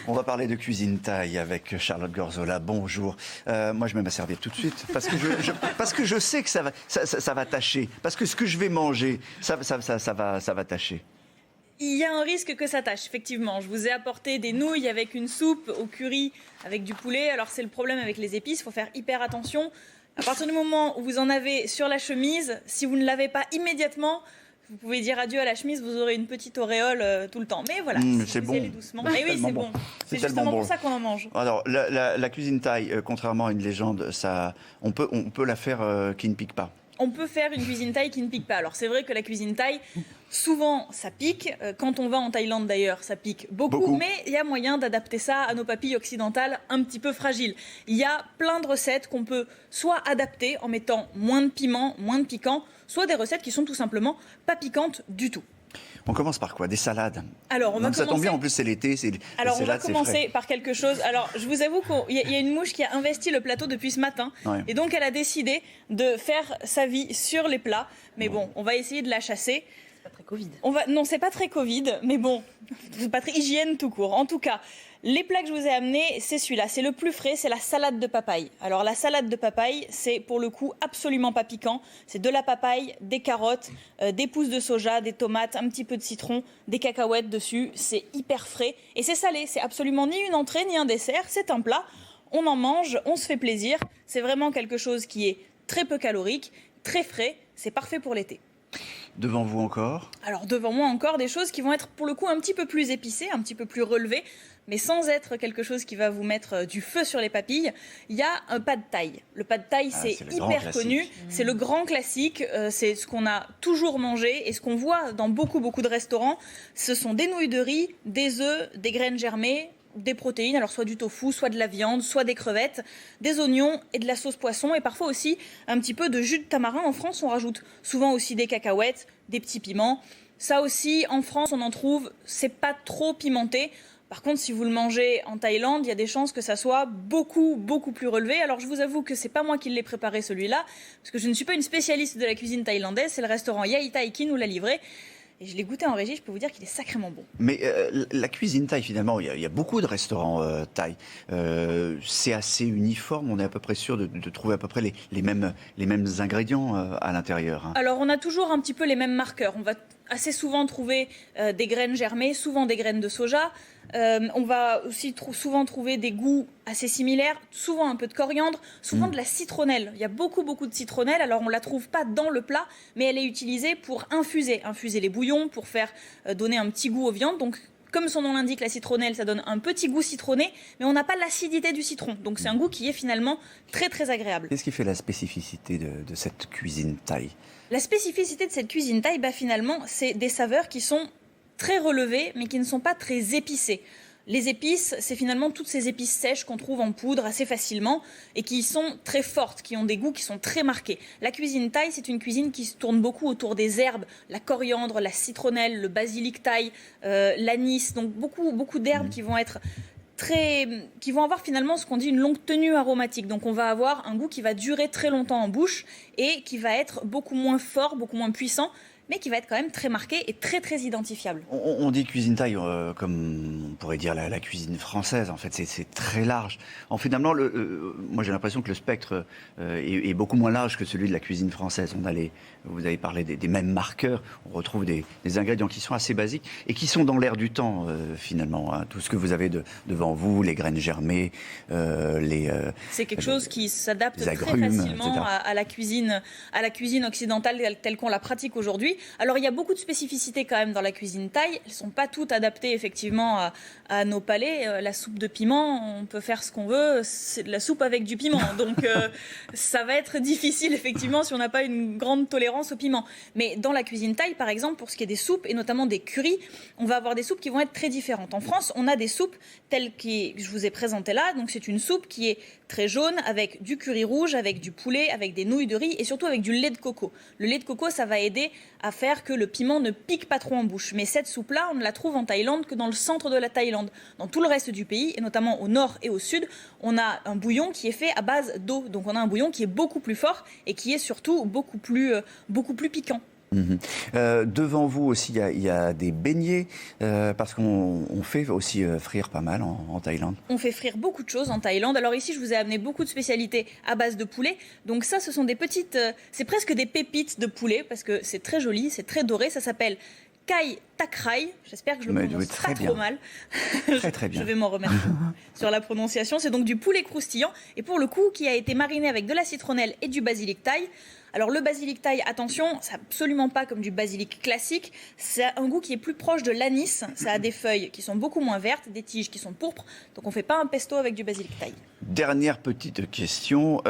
On va parler de cuisine thaï avec Charlotte Gorzola. Bonjour. Moi, je mets ma serviette tout de suite parce que je sais que ça va tâcher. Parce que ce que je vais manger, ça va tâcher. Il y a un risque que ça tâche, effectivement. Je vous ai apporté des nouilles avec une soupe au curry avec du poulet. Alors c'est le problème avec les épices, il faut faire hyper attention. À partir du moment où vous en avez sur la chemise, si vous ne l'avez pas immédiatement, vous pouvez dire adieu à la chemise, vous aurez une petite auréole tout le temps. Mais voilà, si c'est vous bon. y allez doucement. Et oui, c'est bon. C'est justement pour ça qu'on en mange. Alors, la cuisine thaï, contrairement à une légende, on peut la faire qui ne pique pas. On peut faire une cuisine thaï qui ne pique pas. Alors c'est vrai que la cuisine thaï, souvent ça pique. Quand on va en Thaïlande d'ailleurs, ça pique beaucoup. Mais il y a moyen d'adapter ça à nos papilles occidentales un petit peu fragiles. Il y a plein de recettes qu'on peut soit adapter en mettant moins de piment, moins de piquant, soit des recettes qui sont tout simplement pas piquantes du tout. On commence par quoi? Des salades? Alors, on va commencer... Ça tombe bien, en plus c'est l'été. Alors, on va commencer par quelque chose. Alors, je vous avoue qu'il y a une mouche qui a investi le plateau depuis ce matin. Ouais. Et donc, elle a décidé de faire sa vie sur les plats. Mais bon, on va essayer de la chasser. C'est pas très Covid. Non, c'est pas très Covid, mais bon, c'est pas très hygiène tout court. En tout cas, les plats que je vous ai amenés, c'est celui-là. C'est le plus frais, c'est la salade de papaye. Alors, la salade de papaye, c'est pour le coup absolument pas piquant. C'est de la papaye, des carottes, des pousses de soja, des tomates, un petit peu de citron, des cacahuètes dessus. C'est hyper frais et c'est salé. C'est absolument ni une entrée ni un dessert. C'est un plat. On en mange, on se fait plaisir. C'est vraiment quelque chose qui est très peu calorique, très frais. C'est parfait pour l'été. Devant vous encore? Alors, devant moi encore des choses qui vont être pour le coup un petit peu plus épicées, un petit peu plus relevées, mais sans être quelque chose qui va vous mettre du feu sur les papilles. Il y a un pad thaï. Le pad thaï, c'est hyper connu. C'est le grand classique. C'est ce qu'on a toujours mangé et ce qu'on voit dans beaucoup de restaurants. Ce sont des nouilles de riz, des œufs, des graines germées, des protéines, alors soit du tofu, soit de la viande, soit des crevettes, des oignons et de la sauce poisson et parfois aussi un petit peu de jus de tamarin. En France, on rajoute souvent aussi des cacahuètes, des petits piments. Ça aussi, en France, on en trouve, c'est pas trop pimenté. Par contre, si vous le mangez en Thaïlande, il y a des chances que ça soit beaucoup plus relevé. Alors, je vous avoue que c'est pas moi qui l'ai préparé celui-là, parce que je ne suis pas une spécialiste de la cuisine thaïlandaise. C'est le restaurant Yai Thai qui nous l'a livré. Et je l'ai goûté en régie, je peux vous dire qu'il est sacrément bon. Mais la cuisine thaï, finalement, il y a beaucoup de restaurants thaï. C'est assez uniforme, on est à peu près sûr de trouver à peu près les mêmes ingrédients à l'intérieur. Alors, on a toujours un petit peu les mêmes marqueurs. On va assez souvent trouver des graines germées, souvent des graines de soja. On va aussi souvent trouver des goûts assez similaires, souvent un peu de coriandre, souvent de la citronnelle. Il y a beaucoup de citronnelle, alors on ne la trouve pas dans le plat, mais elle est utilisée pour infuser les bouillons, pour faire donner un petit goût aux viandes. Donc, comme son nom l'indique, la citronnelle, ça donne un petit goût citronné, mais on n'a pas l'acidité du citron. Donc c'est un goût qui est finalement très agréable. Qu'est-ce qui fait la spécificité de cette cuisine thaï? La spécificité de cette cuisine thaï, finalement, c'est des saveurs qui sont très relevées, mais qui ne sont pas très épicées. Les épices, c'est finalement toutes ces épices sèches qu'on trouve en poudre assez facilement et qui sont très fortes, qui ont des goûts qui sont très marqués. La cuisine thaï, c'est une cuisine qui se tourne beaucoup autour des herbes, la coriandre, la citronnelle, le basilic thaï, l'anis, donc beaucoup d'herbes qui vont être qui vont avoir finalement ce qu'on dit une longue tenue aromatique. Donc on va avoir un goût qui va durer très longtemps en bouche et qui va être beaucoup moins fort, beaucoup moins puissant, mais qui va être quand même très marqué et très identifiable. On dit cuisine thaï comme on pourrait dire la cuisine française. En fait, c'est très large. Finalement, moi j'ai l'impression que le spectre est beaucoup moins large que celui de la cuisine française. Vous avez parlé des mêmes marqueurs. On retrouve des ingrédients qui sont assez basiques et qui sont dans l'air du temps finalement. Tout ce que vous avez devant vous, les graines germées, c'est quelque chose qui s'adapte très agrumes, facilement à la cuisine occidentale telle qu'on la pratique aujourd'hui. Alors il y a beaucoup de spécificités quand même dans la cuisine thaï. Elles ne sont pas toutes adaptées effectivement à nos palais. La soupe de piment, on peut faire ce qu'on veut, c'est de la soupe avec du piment. Donc ça va être difficile effectivement si on n'a pas une grande tolérance au piment. Mais dans la cuisine thaï, par exemple, pour ce qui est des soupes et notamment des currys, on va avoir des soupes qui vont être très différentes. En France, on a des soupes telles que je vous ai présentées là. Donc c'est une soupe qui est très jaune avec du curry rouge, avec du poulet, avec des nouilles de riz et surtout avec du lait de coco. Le lait de coco, ça va aider à faire que le piment ne pique pas trop en bouche. Mais cette soupe-là, on ne la trouve en Thaïlande que dans le centre de la Thaïlande. Dans tout le reste du pays, et notamment au nord et au sud, on a un bouillon qui est fait à base d'eau. Donc on a un bouillon qui est beaucoup plus fort et qui est surtout beaucoup plus piquant. Devant vous aussi, il y a des beignets, parce qu'on fait aussi frire pas mal en Thaïlande. On fait frire beaucoup de choses en Thaïlande. Alors ici, je vous ai amené beaucoup de spécialités à base de poulet. Donc ça, ce sont des petites... c'est presque des pépites de poulet, parce que c'est très joli, c'est très doré. Ça s'appelle Kai Takrai. J'espère que je le prononce pas trop mal. Très bien. Je vais m'en remettre sur la prononciation. C'est donc du poulet croustillant. Et pour le coup, qui a été mariné avec de la citronnelle et du basilic thaï. Alors le basilic thaï, attention, c'est absolument pas comme du basilic classique. C'est un goût qui est plus proche de l'anis. Ça a des feuilles qui sont beaucoup moins vertes, des tiges qui sont pourpres. Donc on fait pas un pesto avec du basilic thaï. Dernière petite question,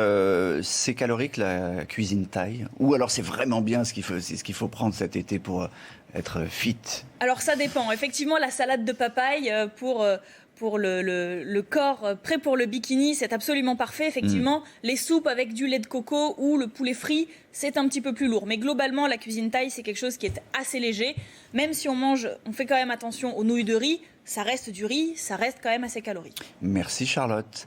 c'est calorique la cuisine thaï? Ou alors c'est vraiment bien ce qu'il faut prendre cet été pour être fit? Alors ça dépend. Effectivement, la salade de papaye pour le corps prêt pour le bikini, c'est absolument parfait. Effectivement, les soupes avec du lait de coco ou le poulet frit, c'est un petit peu plus lourd. Mais globalement, la cuisine thaï, c'est quelque chose qui est assez léger. Même si on fait quand même attention aux nouilles de riz, ça reste du riz, ça reste quand même assez calorique. Merci Charlotte.